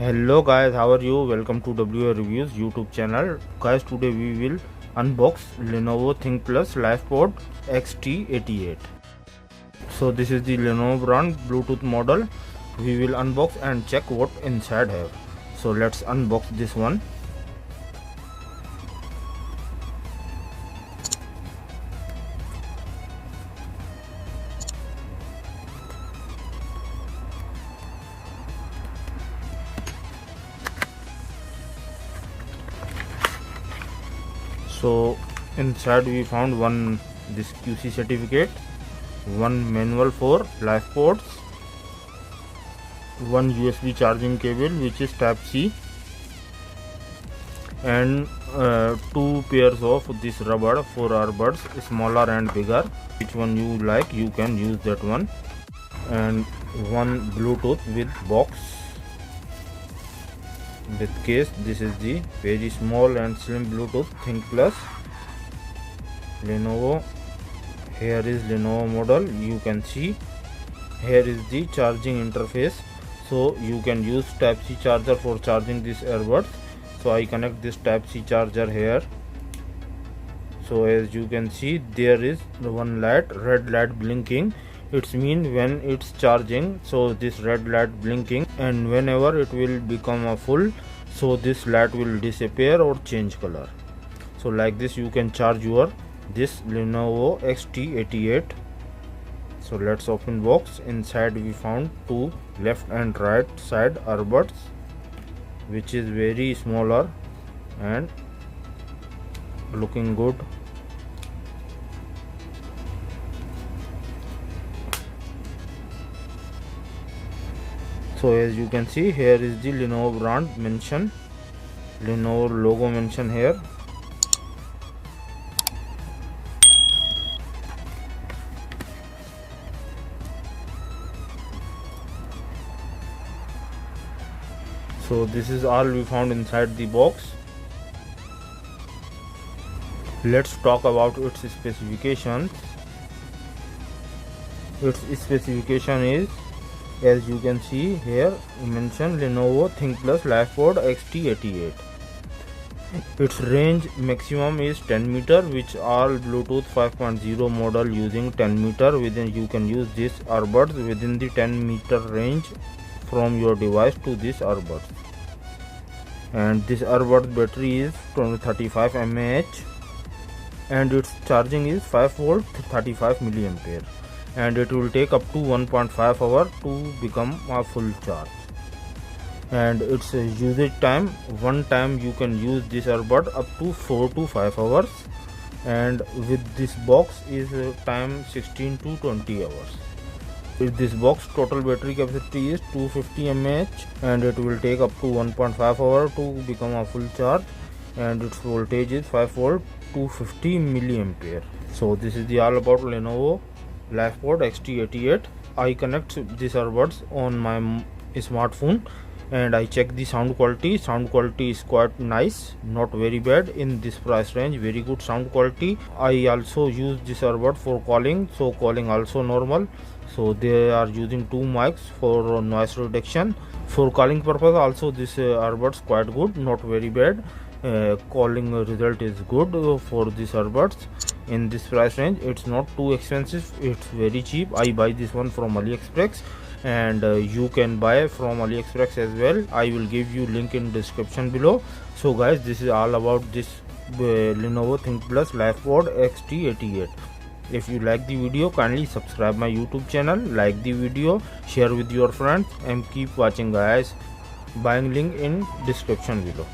Hello guys, how are you? Welcome to WA Reviews YouTube channel. Guys, today we will unbox Lenovo Thinkplus LifePod XT88. So this is the Lenovo brand Bluetooth model. We will unbox and check what inside have. So let's unbox this one. So inside we found this QC certificate, one manual for LifePods, one USB charging cable which is Type C, and two pairs of this rubber for earbuds, smaller and bigger. Which one you like, you can use that one. And one Bluetooth with box with case. This is the very small and slim Bluetooth Thinkplus Lenovo. Here is Lenovo model. You can see here is the charging interface, so you can use Type C charger for charging this earbuds. So I connect this Type C charger here. So as you can see, there is one light, red light blinking. It's mean when it's charging, so this red light blinking, and whenever it will become a full, so this light will disappear or change color. So like this you can charge your this Lenovo XT88. So let's open box. Inside we found two left and right side earbuds, which is very smaller and looking good. So as you can see, here is the Lenovo brand mention, Lenovo logo mention here. So this is all we found inside the box. Let's talk about its specifications. Its specification is, as you can see here, mentioned Lenovo Thinkplus LifePod XT88. Its range maximum is 10 meter, which all Bluetooth 5.0 model using 10 meter. Within you can use this earbuds within the 10 meter range from your device to this earbuds. And this earbuds battery is 35 mAh, and its charging is 5 volt 35 milliampere. And it will take up to 1.5 hour to become a full charge. And its usage time, one time you can use this earbud up to 4 to 5 hours, and with this box is time 16 to 20 hours. With this box, total battery capacity is 250 mAh, and it will take up to 1.5 hour to become a full charge, and its voltage is 5 volt 250 milliampere. So this is the all about Lenovo LifePod XT88. I connect these earbuds on my smartphone and I check the sound quality. Sound quality is quite nice, not very bad in this price range, very good sound quality. I also use this earbud for calling, so calling also normal. So they are using two mics for noise reduction. For calling purpose also this earbuds quite good, not very bad. Calling result is good for these earbuds in this price range. It's not too expensive, it's very cheap. I buy this one from AliExpress, and you can buy from AliExpress as well. I will give you link in description below. So guys, this is all about this Lenovo Thinkplus LifePod XT88. If you like the video, kindly subscribe my YouTube channel, like the video, share with your friends, and keep watching guys. Buying link in description below.